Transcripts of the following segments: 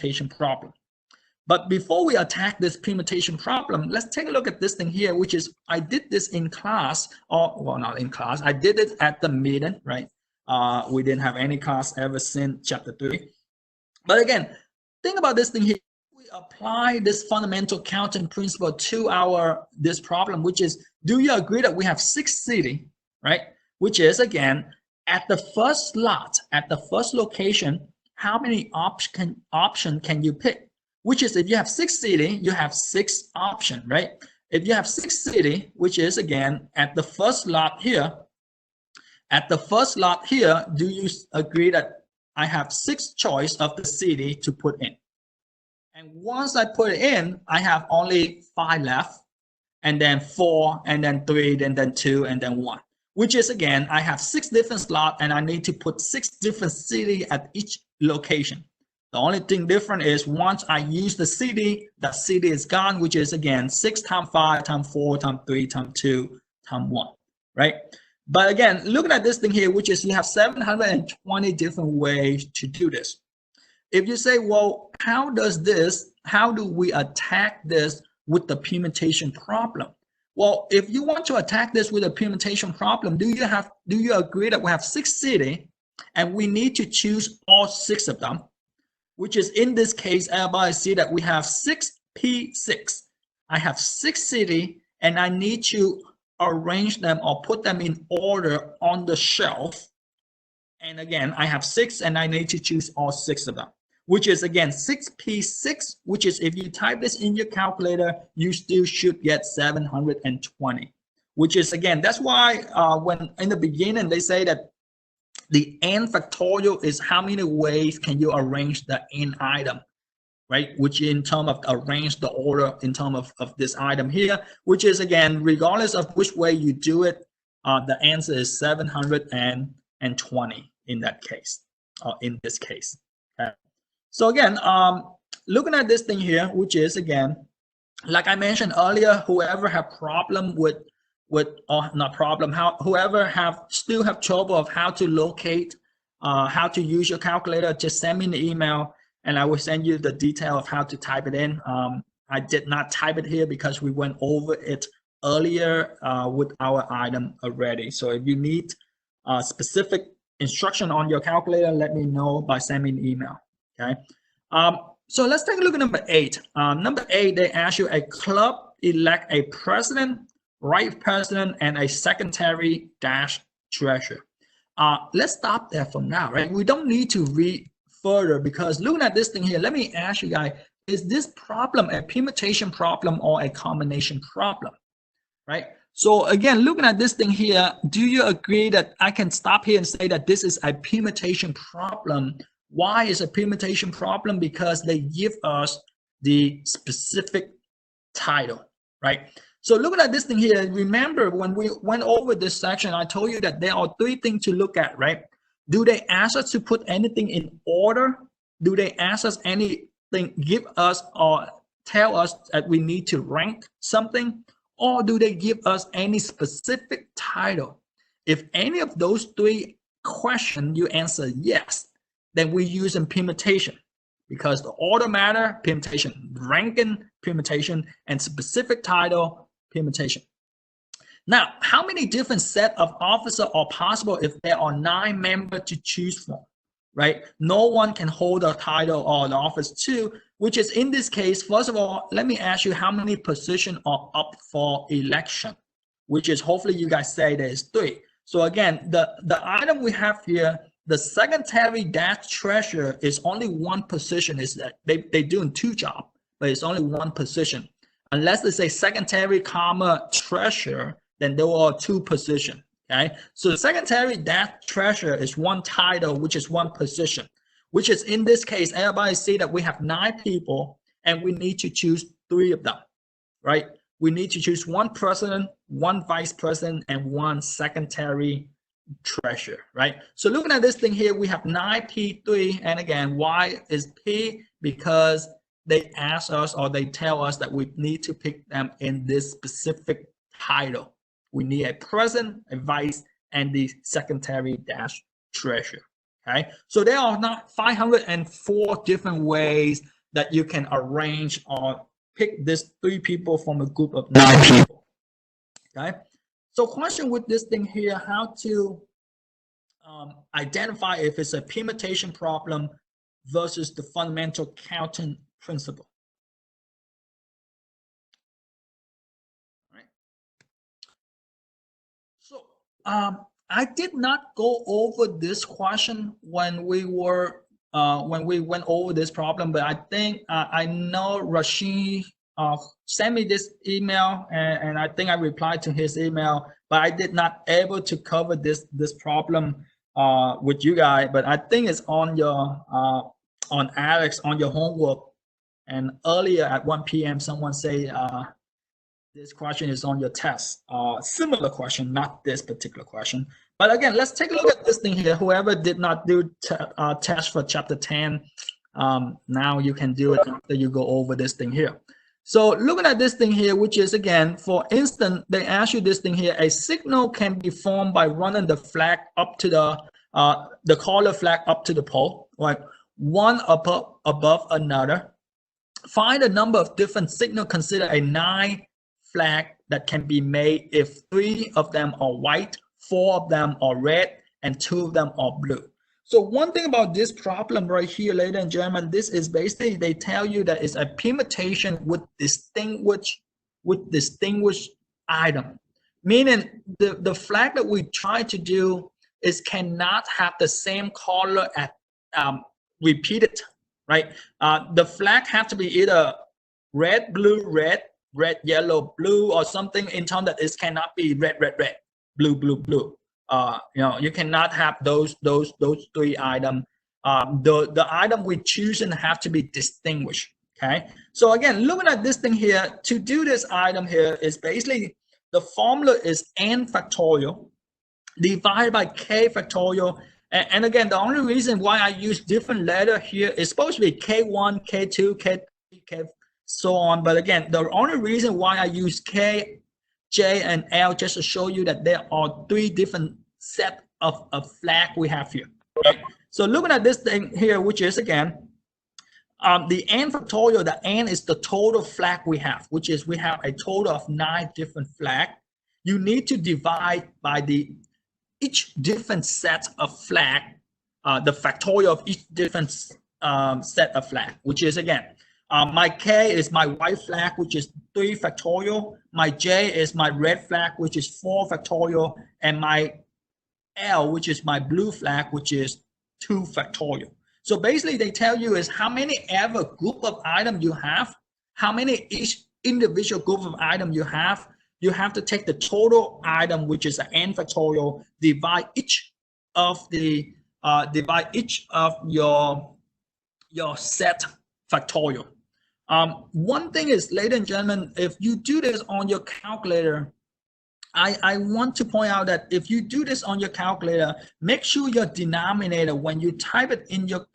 permutation problem. But before we attack this permutation problem, let's take a look at this thing here, which is I did this in class, or well, not in class. I did it at the meeting, right? We didn't have any class ever since chapter 3. But again, think about this thing here. We apply this fundamental counting principle to this problem, which is, do you agree that we have 6 cities, right? Which is, again, at the first slot, at the first location, how many option can you pick? Which is, if you have 6 cities, you have 6 options, right? If you have 6 cities, which is, again, at the first slot here, do you agree that I have 6 choice of the city to put in? And once I put it in, I have only 5 left, and then 4, and then 3, and then 2, and then 1. Which is, again, I have 6 different slots, and I need to put 6 different cities at each location. The only thing different is once I use the city, that city is gone, which is, again, 6 times 5 times 4 times 3 times 2 times 1, right? But again, looking at this thing here, which is you have 720 different ways to do this. If you say, well, how do we attack this with the permutation problem? Well, if you want to attack this with a permutation problem, do you agree that we have 6 cities and we need to choose all 6 of them? Which is, in this case, everybody see that we have 6P6. I have 6 cities and I need to arrange them or put them in order on the shelf. And again, I have 6 and I need to choose all 6 of them. Which is, again, 6P6, which is, if you type this in your calculator, you still should get 720. Which is, again, that's why when in the beginning they say that the n factorial is how many ways can you arrange the n item, right? Which in terms of arrange the order in terms of this item here, which is, again, regardless of which way you do it, the answer is 720 in that case, or in this case. Okay. So again, looking at this thing here, which is, again, like I mentioned earlier, whoever have problem whoever still have trouble of how to locate, how to use your calculator, just send me an email and I will send you the detail of how to type it in. I did not type it here because we went over it earlier with our item already. So if you need specific instruction on your calculator, let me know by sending me an email. Okay. So let's take a look at number 8. Number 8, they ask you a club elect a president, vice president, and a secretary dash treasurer. Let's stop there for now, right? We don't need to read further because looking at this thing here, let me ask you guys, is this problem a permutation problem or a combination problem, right? So again, looking at this thing here, do you agree that I can stop here and say that this is a permutation problem? Why is a permutation problem? Because they give us the specific title, right? So looking at this thing here, remember when we went over this section, I told you that there are 3 things to look at, right? Do they ask us to put anything in order? Do they ask us anything, give us or tell us that we need to rank something? Or do they give us any specific title? If any of those 3 questions you answer yes, then we use in permutation because the order matter, permutation, ranking, permutation, and specific title, permutation. Now, how many different set of officers are possible if there are 9 members to choose from, right? No one can hold a title or an office too, which is in this case, first of all, let me ask you how many positions are up for election, which is hopefully you guys say there is 3. So again, the item we have here, the secretary dash treasurer is only 1 position. Is that they doing 2 jobs, but it's only 1 position. Unless they say secretary comma treasurer, then there are 2 positions. Okay, so the secretary dash treasurer is 1 title, which is 1 position, which is in this case, everybody see that we have 9 people and we need to choose 3 of them, right? We need to choose 1 president, 1 vice president, and 1 secretary treasurer, right? So looking at this thing here, we have 9P3, and again, why is P? Because they ask us or they tell us that we need to pick them in this specific title. We need a president, a vice, and the secretary dash treasurer. Okay, so there are not 504 different ways that you can arrange or pick these 3 people from a group of 9 people. Okay, so question with this thing here, how to identify if it's a permutation problem versus the fundamental counting principle. All right. So I did not go over this question when we went over this problem, but I think I know Rashid sent me this email, and I think I replied to his email, but I did not able to cover this problem with you guys. But I think it's on your on Alex on your homework. And earlier at 1 p.m. someone say this question is on your test. Similar question, not this particular question. But again, let's take a look at this thing here. Whoever did not do test for chapter 10, now you can do it after you go over this thing here. So looking at this thing here, which is again, for instance, they ask you this thing here, a signal can be formed by running the flag up to the caller flag up to the pole, like one above another. Find a number of different signals. Consider a 9 flag that can be made if 3 of them are white, 4 of them are red, and 2 of them are blue. So one thing about this problem right here, ladies and gentlemen, this is basically they tell you that it's a permutation with distinguished item, meaning the flag that we try to do is cannot have the same color at repeated, right? The flag have to be either red, blue, red, red, yellow, blue, or something in terms that it cannot be red, red, red, blue, blue, blue. You know, you cannot have those 3 items. The item we choose and have to be distinguished. Okay. So again, looking at this thing here, to do this item here is basically the formula is n factorial divided by k factorial. And again, the only reason why I use different letter here is supposed to be K1, K2, K3, K so on. But again, the only reason why I use K, J, and L just to show you that there are 3 different set of flag we have here. Right? So looking at this thing here, which is again, the n factorial, the n is the total flag we have, which is we have a total of 9 different flag. You need to divide by each different set of flag, the factorial of each different set of flag, which is again, my K is my white flag, which is 3 factorial. My J is my red flag, which is 4 factorial. And my L, which is my blue flag, which is 2 factorial. So basically they tell you is how many ever group of items you have, how many each individual group of items you have to take the total item, which is an n factorial, divide each of your set factorial. One thing is, ladies and gentlemen, if you do this on your calculator, I want to point out that if you do this on your calculator, make sure your denominator, when you type it in your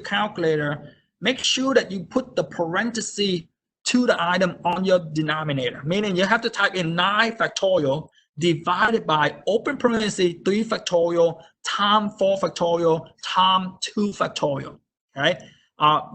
calculator, make sure that you put the parenthesis to the item on your denominator, meaning you have to type in 9 factorial divided by open parenthesis 3 factorial times 4 factorial times 2 factorial. Okay.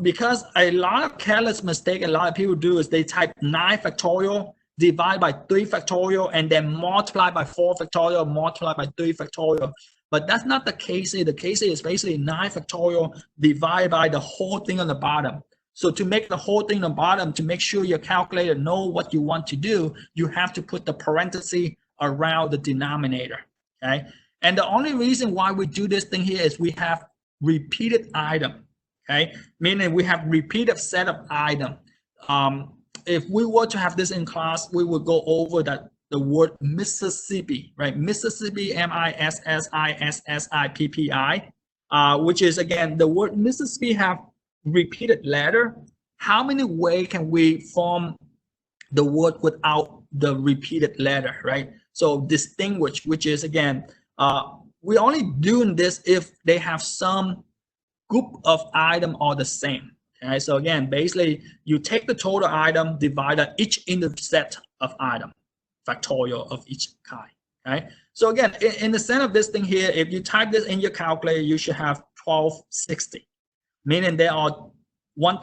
Because a lot of careless mistake a lot of people do is they type 9 factorial divide by 3 factorial and then multiply by 4 factorial, multiply by 3 factorial. But that's not the case here. The case here is basically 9 factorial divided by the whole thing on the bottom. So to make the whole thing on the bottom, to make sure your calculator know what you want to do, you have to put the parenthesis around the denominator. Okay. And the only reason why we do this thing here is we have repeated item. Okay, meaning we have repeated set of item. If we were to have this in class, we would go over that the word Mississippi, right? Mississippi, Mississippi, which is again the word Mississippi have repeated letter. How many ways can we form the word without the repeated letter, right? So distinguish, which is again, we're only doing this if they have some group of item are the same. Okay, so again, basically you take the total item divided each in the set of item, factorial of each kind. right? So again, in the center of this thing here, if you type this in your calculator, you should have 1260, meaning there are 1,000